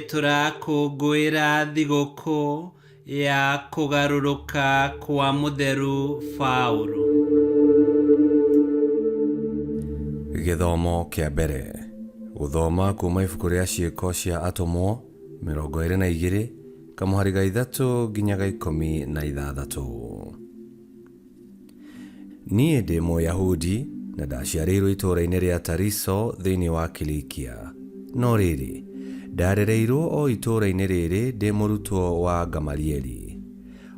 turakũngũĩra thigũkũ ya kũgarũrũka kwa Mũtheru Paũlũ. Gĩthomo kĩa mbere. Gũthoma kuuma ibuku rĩa ciĩko cia atũmwo 22 kamũhari ga 3 nginya ga 16. Niĩ ndĩ Mũyahudi na ndaciarĩirwo itũũra-inĩ rĩa Tariso thĩinĩ wa Kilikia. No rĩrĩ, ndarereirwo o itũũra-inĩ rĩrĩ ndĩ mũrutwo wa Gamalieli.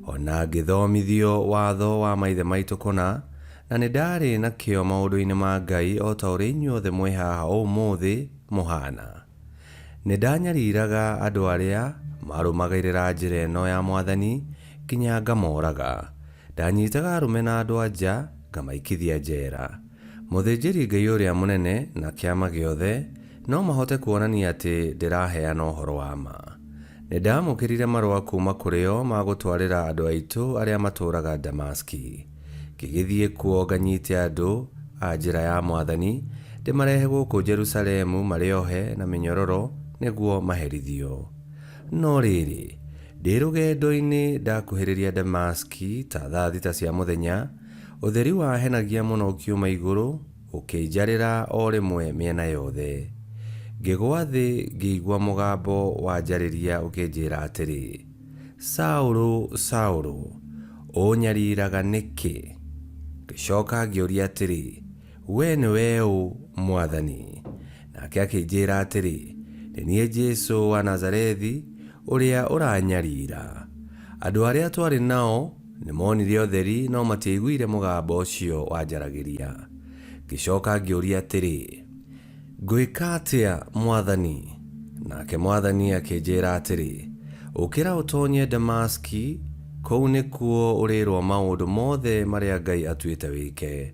Ona ngĩthomithio watho wa maithe maitũ kũna, na nĩ ndarĩ na kĩo maũndũ-inĩ ma Ngai o ta ũrĩa inyuothe mwĩ haha ũmũthĩ mũhana. Nĩ ndanyariraga andũ arĩa marũmagĩrĩra njĩra ĩno ya Mwathani nginya ngamoraga. Ndanyitaga arũme na andũ-a-nja ngamaikithia njera. Mũthĩnjĩri Ngai ũrĩa mũnene na kĩama gĩothe no mahote kuonania atĩ ndĩraheana ũhoro wa ma. Nĩ ndamũkĩrire marũa kuuma kũrĩ o ma gũtwarĩra andũ aitũ arĩa matũũraga Damaski. Ngĩgĩthiĩ kuo nganyite andũ a njĩra ya Mwathani ndĩmarehe gũkũ Jerusalemu marĩ ohe na mĩnyororo nĩguo maherithio. No rĩrĩ, ndĩ rũgendo-inĩ ndakuhĩrĩria Damaski ta thaa 6 cia mũthenya, ũtheri wahenagia mũno ũkiuma igũrũ ũkĩnjarĩra o rĩmwe mĩena yothe. Ngĩgwa thĩ ngĩigua mũgambo wa njarĩria ũkĩnjĩra atĩrĩ, Saũlũ, Saũlũ, ũnyariraga nĩkĩ? Ngĩcoka ngĩũria atĩrĩ, we nĩwe ũ Mwathani? Nake akĩnjĩra atĩrĩ, nĩ niĩ Jesũ wa Nazarethi ũrĩa ũranyarira. Andũ arĩa twarĩ nao nĩ monire ũtheri no matiaiguire mũgambo ũcio wanjaragĩria. Ngĩcoka ngĩũria atĩrĩ, ngwĩka atĩa Mwathani? Nake Mwathani akĩnjĩra atĩrĩ, ũkĩra ũtonye Damaski, kũu nĩkuo ũrĩrwo maũndũ mothe marĩa Ngai atuĩte wĩke.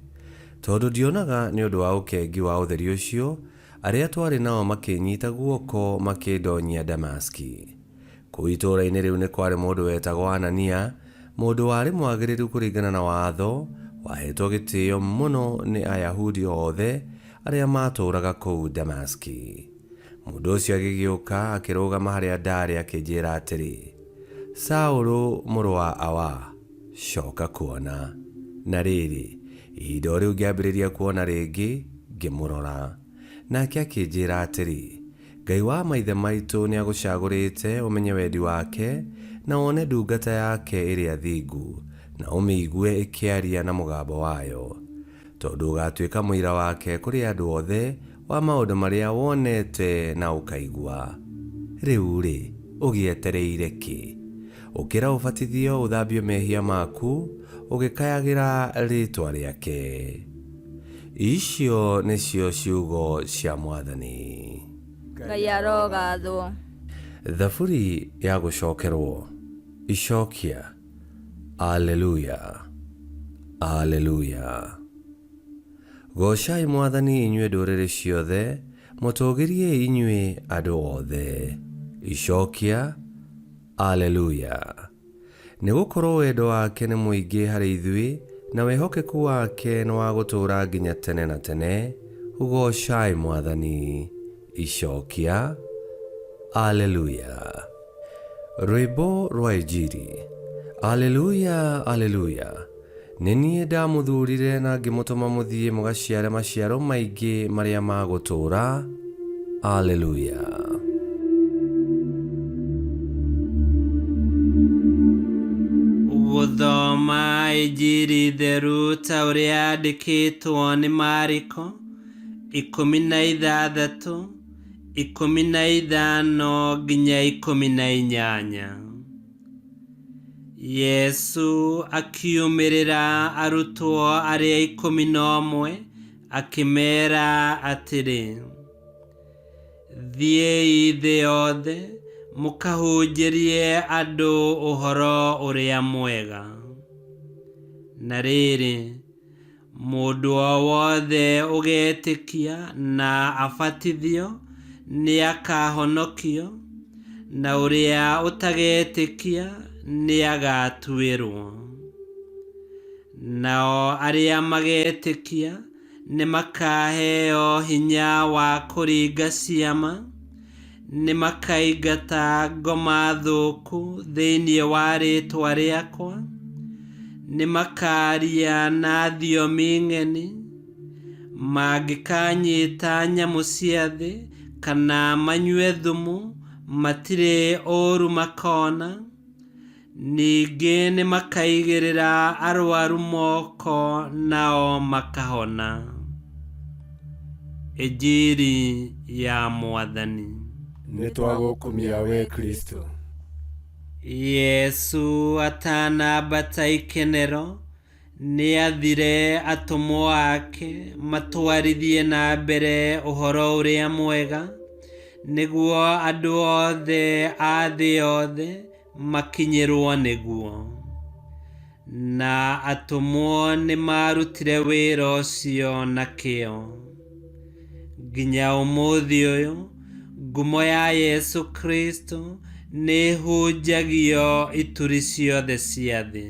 Tondũ ndionaga nĩ ũndũ wa ũkengi wa ũtheri ũcio, arĩa twarĩ nao makĩnyita guoko makĩndonyia Damaski. Kũu itũũra-inĩ rĩu nĩ kwarĩ mũndũ wetagwo Anania, mũndũ warĩ mwagĩrĩru kũringana na watho, wahetwo gĩtĩo mũno nĩ Ayahudi othe arĩa matũũraga kũu Damaski. Mũndũ ũcio agĩgĩũka akĩrũgama harĩa ndarĩ akĩnjĩra atĩrĩ, Saũlũ mũrũ wa Awa, coka kuona. Na rĩrĩ, ihinda o rĩu ngĩambĩrĩria kuona rĩngĩ, ngĩmũrora. Nake akĩnjĩra atĩrĩ, Ngai wa maithe maitũ nĩ agũcagũrĩte ũmenye wendi wake na wone ndungata yake ĩrĩa thingu, na ũmĩigue ĩkĩaria na mũgambo wayo. Tondũ ũgatuĩka mũira wake kũrĩ andũ othe wa maũndũ marĩa wonete na ũkaigua. Rĩu-rĩ, ũgĩetereire kĩ? Ũkĩra ũbatithio ũthambio mehia maku ũgĩkayagĩra rĩĩtwa rĩake. Icio nĩcio ciugo cia Mwathani. Ngai arogathwo. Thaburi ya gũcokerwo. Icokia. Aleluya. Aleluya. Gocai Mwathani inyuĩ ndũrĩrĩ ciothe, mũtũgĩrie inyuĩ andũ othe. Icokia. Aleluya. Nĩgũkorwo wendo wake nĩ mũingĩ harĩ ithuĩ, na wĩhokeku wake nĩ wa gũtũũra nginya tene na tene. Gocai Mwathani. Icokia. Aleluya. Rwĩmbo rwa Injili. Aleluya, aleluya. Nĩ niĩ ndamũthurire na ngĩmũtũma mũthiĩ mũgaciare maciaro maingĩ marĩa ma gũtũũra. Aleluya. Gũthoma Injili theru ta ũrĩa yandĩkĩtwo nĩ Mariko 16:15 nginya 18. Yesu akiumĩrĩra arutwo arĩa 11 akĩmeera atĩrĩ, thiĩi thĩ yothe mũkahunjĩrie andũ ũhoro ũrĩa mwega. Na rĩrĩ, mũndũ o wothe ũgetĩkia na abatithio nĩ akahonokio, na ũrĩa ũtagetĩkia nĩ agatuĩrwo. Nao arĩa magetĩkia nĩ makaheo hinya wa kũringa ciama, nĩ makaingata ngoma thũku thĩinĩ wa rĩĩtwa rĩakwa, nĩ makaria na thiomi ng'eni, mangĩkanyita nyamũ cia thĩ kana manyue thumu, matirĩ ũũru makona. Ningĩ nĩ makaigĩrĩra arwaru moko nao makahona. Injiri ya Mwathani. Nĩtwagũkumia we Kristo. Yesu atanambata ikenero, nĩathire atũmwo ake matwarithie na mbere ũhoro ũrĩa mwega, nĩguo andũ othe a thĩ yothe makinyĩrwo nĩguo. Na atũmwo nĩ marutire wĩra ũcio na kĩo. Nginya ũmũthĩ ũyũ, ngumo ya Yesu Kristo nĩ ĩhunjagio ituri ciothe cia thĩ.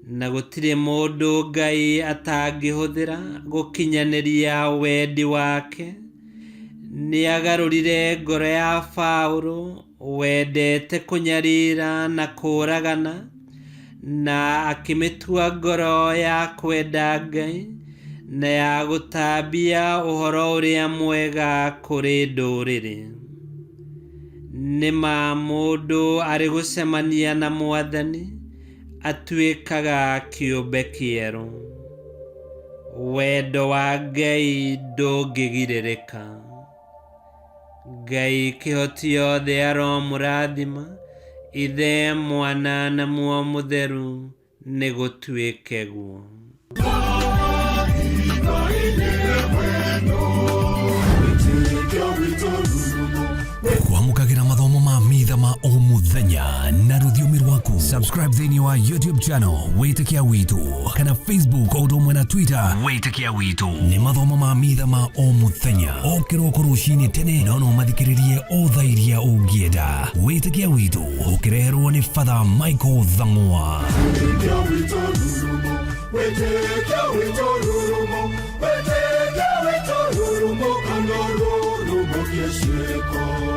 Na gũtirĩ mũndũ Ngai atangĩhũthĩra gũkinyanĩria wendi wake. Nĩagarũrire ngoro ya Paulo wendete kũnyarira na kũragana, na akĩmĩtua ngoro ya kwenda Ngai na ya gũtambia ũhoro ũrĩa mwega kũrĩ ndũrĩrĩ. Nĩma mũndũ arĩ gũcemania na Mwathani atuĩkaga kĩũmbe kĩerũ. Wendo wa Ngai ndũngĩgirĩrĩka. Ngai kĩhoti yothe aromũrathima, Ithe, Mwana na Muoyo Mũtheru, nĩ gũtuĩke guo. Kwamũkagĩra mathomo ma mitha ma o mũthenya na rũthiomi rwaku. Subscribe thĩinĩ wa YouTube channel Wĩtĩkia Witũ, kana Facebook o ũndũ ũmwe na Twitter Wĩtĩkia Witũ. Nĩ mathomo ma mitha ma o mũthenya, o kĩroko rũcinĩ tene, no mathikĩrĩrie o thaa iria ũngĩenda. Wĩtĩkia Witũ ũkĩreherwo nĩ Father Michael Thang'wa. Wĩtĩkia Witũ rurumo, Wĩtĩkia Witũ rurumo, Wĩtĩkia Witũ rurumo, kana rurumo kĩciko.